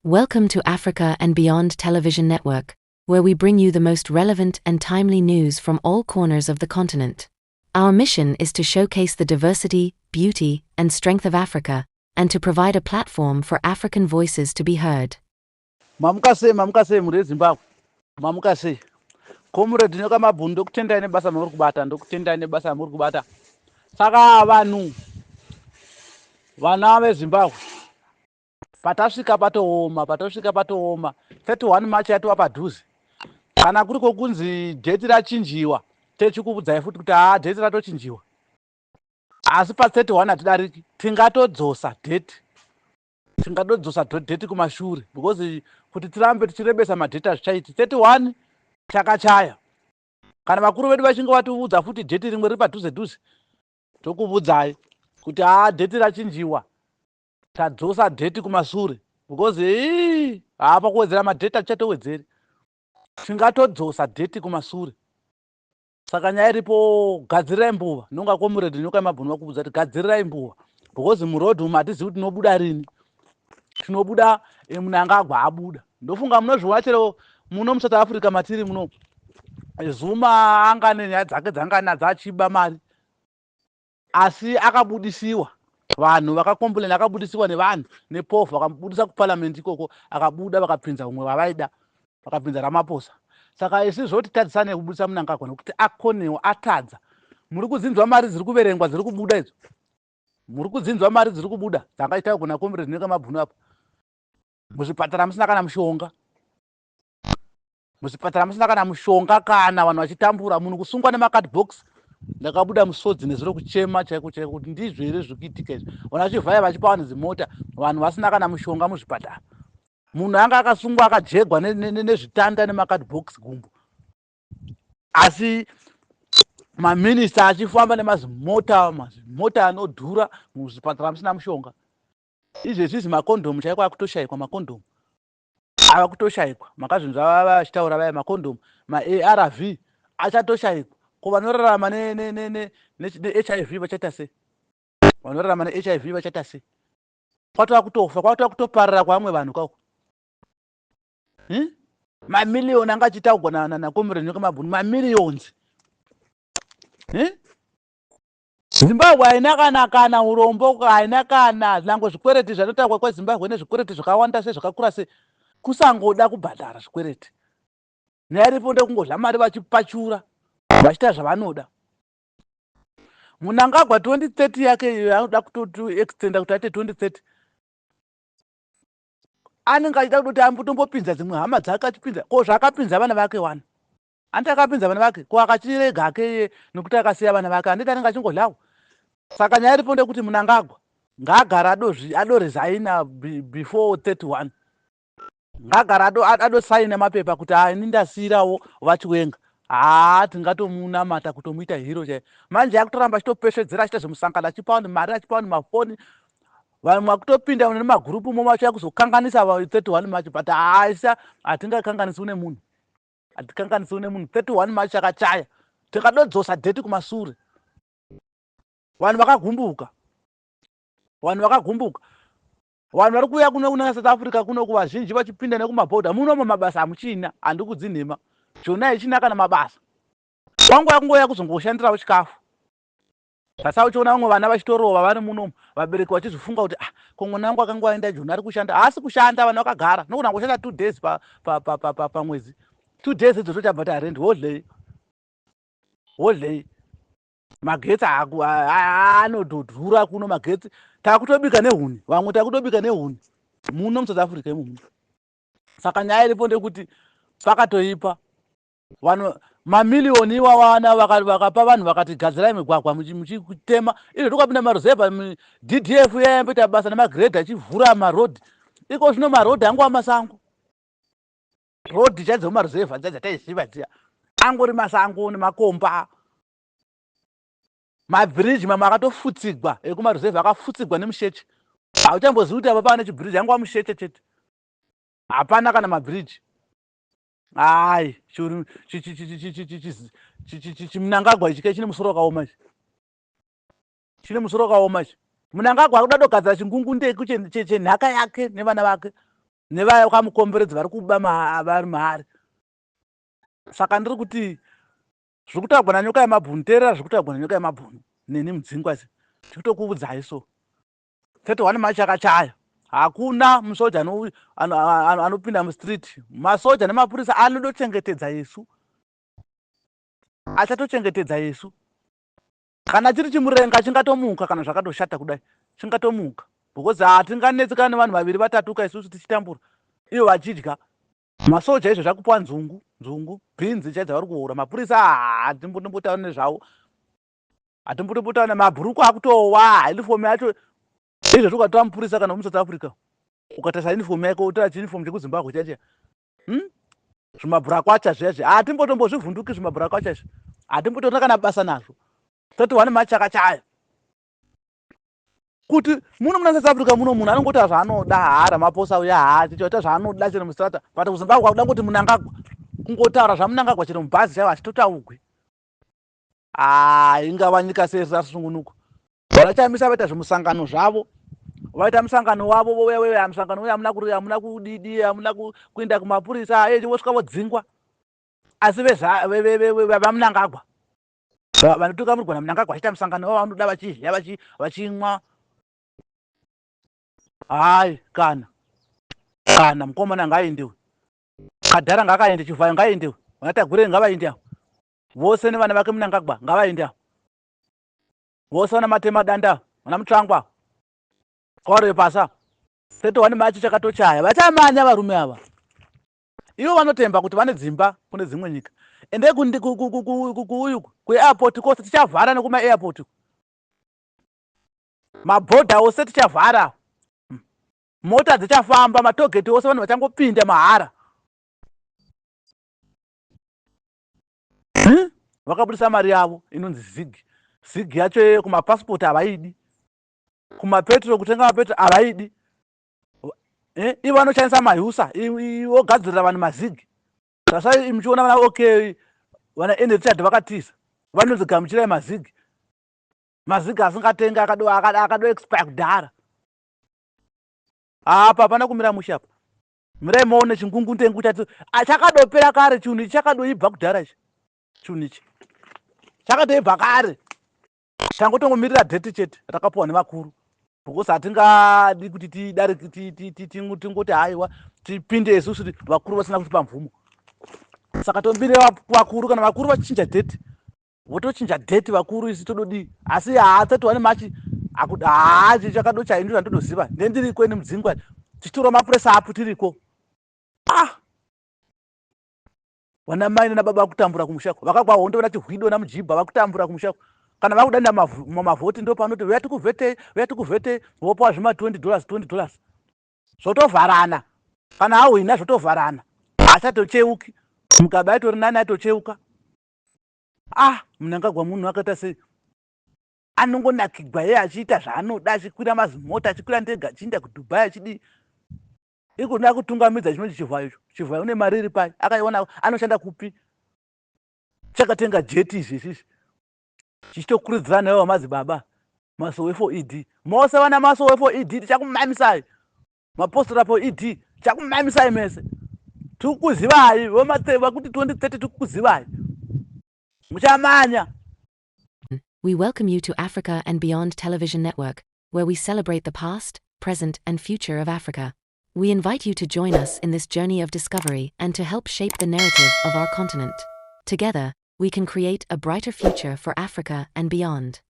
Welcome to Africa and Beyond Television Network, where we bring you the most relevant and timely news from all corners of the continent. Our mission is to showcase the diversity, beauty, and strength of Africa, and to provide a platform for African voices to be heard. Mamukase muri Zimbabwe. Mamukase. Comrade ndinoka mabhunu ndokutendai nebasa muri kubata, ndokutendai nebasa muri kubata. Saka vanhu vana veZimbabwe patasvika patooma 31 March yatova padhuze. Kana kuri kokunzi dheti rachinjiwa, techikuudzai futi kuti dheti ratochinjiwa. Asi pa 31 hatidariki, tingatodzosa dheti kumashure because kuti tirambe tichirebesa madheti azvichaiti 31 chakachaya. Kana vakuru vedu vachinge vatiudza futi dheti rimwe riri padhuze dhuze, tokuudzai kuti dheti rachinjiwa, tadzosa dheti kumashure because hapa kuwedzera madheti atichatowedzeri, tingatodzosa dheti kumashure. Saka nyaya iripo, gadzirirai mbuva. Nonga comrade nyoka mabhunu vakuudza kuti gadzirirai mbuva because murodhi umu hatizivi kuti tinobuda rini. Tinobuda Mnangagwa abuda. Ndofunga munozviona chero muno muSouth Africa matiri muno. Zuma anga nenyaya dzake dzanga nadzo achiba mari, asi akabudisiwa. Vanhu vakakomplaina, akabudisiwa nevanhu nepofu, vakamubudisa kuparliament ikoko, akabuda vakapinza umwe wavaida, vakapinza Ramaphosa. Saka isi zvoti tadzisane kubudisa Mnangagwa nokuti akonewo, atadza. Muri kudzinzwa mari dziri kuverengwa dziri kubuda idzo. Muri kudzinzwa mari dziri kubuda dzangaita kuna comrade nyoka mabhunu apo. Muzvipatara musina kana mushonga. Muzvipatara musina kana mushonga, kana vanhu vachitambura, munhu kusungwa nemakadhibhokisi. Ndakabuda musodzi nezuro kuchema chaiko chaiko kuti ndizvo here zviri kuitika izvi. Vanhu vachivhaya vachipa vanhu dzimota, vanhu vasina kana mushonga muzvipatara. Munhu anga akasungwa akajegwa nezvitanda nemakadhibhokisi gumbo. Asi maminista achifamba nemazimota anodhura muzvipatara musina mushonga. Izvezvizi makondomu chaiko akutoshayikwa, makondomu ava kutoshayikwa. Makazvinzwa vachitaura vaya makondomu, ma-ARV achatoshayikwa. Ko vanorarama ne-HIV vachaita sei? Vanorarama ne-HIV vachaita sei? Kwatova kutofa, kwatova kutoparara kwavamwe vanhu kwako. Mamiliyoni anga achitaugwa nakomrade nyoka mabhunu, mamiliyons. Zimbabwe haina kana urombo, haina kana zvango zvikwereti zvanotaurwa kweZimbabwe nezvikwereti zvakawanda sei, zvakakura sei. Kusangoda kubhadhara zvikwereti. Nyaya iripo ndekungodla mari vachipachura, vachiita zvavanoda. Mnangagwa 2030 yake anoda kutoextenda kuti aite 2030. Anenge achida kuti ambotombopinza dzimwe hama dzake achipinza. Ko zvaakapinza vana vake wani. Anditi akapinza vana vake, ko akachirega hake nokuti akasiya vana vake, anditi anenge achingodlawo. Saka nyaya iripo ndekuti Mnangagwa ngaagara adoresigna before 31. Ngaagara adosaina mapepa kuti ini ndasiyirawo vachiwenga. Tingatomunamata kutomuita hero chaiye. Manje akutoramba achitopesvedzera, achiita zvemusangano, achipa vanhu mari, achipa vanhu mafoni. Vanhu vakutopinda nemagurupu macho akuzokanganisa 31 March, but hatingakanganisiwi nemunhu. Hatikanganisiwi nemunhu. 31 March chakachaya. Tikadodzosa dheti kumashure. Vanhu vakagumbuka. Vanhu vari kuuya kuno South Africa kuno kuvazhinji vachipinda nekumabhodha. Munomo mabasa hamuchina, handi kudzinhema. Zvona ichina kana mabasa. Kwanguya kungoya kuzongoshandirawo chikafu. Sasa uchiona vamwe vana vachitorova vari munomu, vabereki vachizvifunga kuti ko mwana wangu akanga aenda Joni ari kushanda. Haasi kushanda, vana vakagara. Nogona kushanda 2 days pamwedzi. 2 days idzo tochabhata rent. Wodlei. Magetsi anodhura kuno magetsi. Takutobika nehuni. Vamwe takutobika nehuni. Muno muSouth Africa imomo. Saka nyaya iripo ndekuti pakatoipa. Vanhu mamiliyoni iwawana vakapa vanhu vakati gadzirai migwagwa muchitema. Izvo tokapinda maruzevha, DDF yayamboita basa nemagredha achivhura marodhi. Iko zvino marodhi angova masango. Rodhi chaidzo mumaruzevha dzataiziva dziya, angori masango nemakomba. Mabhiriji mamwe akatofutsigwa ekumaruzevha, akafutsigwa nemusheche. Hauchambozivi kuti apa pane chibhiriji, angova musheche chete. Hapana kana mabhiriji. Hai, Mnangagwa ichi chine musoro wakaoma ichi. Chine musoro wakaoma ichi. Mnangagwa akuda kugadzira chingungu ndeku chenhaka yake nevana vake. nevakamukomberedza vari kuba vari mahari. Saka ndiri kuti zviri kutagwa nanyoka yemabhunu, teerera zviri kutagwa nanyoka yemabhunu neni mudzingwa isi tikutokuudzai so 31 Machi akachaya. Hakuna musoja anopinda mustreet. Masoja nemapurisa anodochengetedza Yesu, achatochengetedza Yesu. Kana chiri chimurenga chingatomuka, kana zvakatoshata kudai chingatomuka, because hatinganetsekana nevanhu vaviri vatatuka isusu tichitambura ivo vachidya. Masoja izvo zvakupiwa nzungu bhinzi chaidza vari kuhura. Mapurisa hatimbotaura nezvavo, hatimbotaura mabhuruku akutowa, inifomu yacho izvo zvikatora mupurisa kana wemusouth Africa ukatarisa inifomu yake utora chiinifomu chekuzimbabwe chacho zvimabhurakwacha zvezve hatimbotombozvivhunduki zvimabhurakwacha izvi, hatimbotorina kana basa nazvo. 31 Machi akachaya. Kuti muno muna South Africa muno munhu anongoita zvaanoda, Ramaphosa uya chichoita zvaanoda chero mustrata, but kuzimbabwe kwakuda kuti Mnangagwa kungotaura zvaMnangagwa chero mubhazi chaivo achitotaugwe. Ingava nyika sei rasungunuka. Vanochamisa vaita zvimusangano zvavo, vaita musangano wavo voya musangano uya hamuna kudidi, hamuna kuenda kumapurisa vosvika vodzingwa. Asi vaMnangagwa vanotungamirwa naMnangagwa vachiita musangano wavo vanoda vachidya vachimwa. Hai, kana mukomana ngaaendewe, Kadhara ngaakaende, Chivhayo ngaaendewe, vanatagurei ngavaende, vose nevana vake Mnangagwa ngavaende, vose vana Matema Danda, vana Mutsvangwa, kwaure pasa. 31 Machi chakatochaya, vachamanya varume ava. Ivo vanotemba kuti vane dzimba kune dzimwe nyika, ende kuairport kwose tichavhara nekuma-airport, mabhodha ose tichavhara, mota dzichafamba, matogeti ose vanhu vachangopinda mahara. Vakabudisa mari yavo inonzi zig yacho kumapasipoti havaidi, kumapetro kutenga mapetro havaidi. Ivo vanoshandisa mahusa vogadzirira vanhu mazigi. Sasa muchiona vana OK, vana Richard vakatiza vanonzi gamuchirai mazigi asingatenga akado expire kudhara. Apa hapana kumira mushe apa, mirai maone chingungundengu chakadopera kare. Chinhu ichi chakadoibva kudhara ichi, chinhu ichi chakatoibva kare. Tangotongomirira dheti chete rakapiwa nevakuru, because hatingadi kuti tingoti haiwa tipinde isusu vakuru vasina kutipa mvumo. Saka tombirira vakuru, kana vakuru vachinja dheti votochinja dheti vakuru, isi tododii. Asi 31 Machi chakadochaindiro andodoziva ndendiri kweni mudzingwa tichitora mapuresa apo tiriko. Vana mai nababa vakutambura kumushako, vakagwa hondo nachihwido namujibha vakutambura kumushako. Kana vakudanira mavhoti ndo panoti uya tikuvhetei vopawa zvima $20 zvotovharana. Kana ahwina zvotovharana, hachatocheuki, mugaba yatori nani atocheuka. Mnangagwa munhu akaita sei, anongonakigwa achiita zvaanoda, achikwira mazimota, achikwira ndega achienda kuDubai achidii. Ikuda kutungamidza chinonzi Chivhayo icho. Chivhayo une mari iri pai, akaiona anoshanda kupi, chakatenga jeti izvezvi chichitokurudzira nayo madzibaba masowe for ED. Mose vana masowe for ED tichakumamisai, mapostora for ED tichakumamisai mese. Tikukuzivai vomateva kuti 2030 tikukuzivai, muchamanya. We welcome you to Africa and Beyond Television Network, where we celebrate the past, present, and future of Africa. We invite you to join us in this journey of discovery and to help shape the narrative of our continent. Together, we can create a brighter future for Africa and beyond.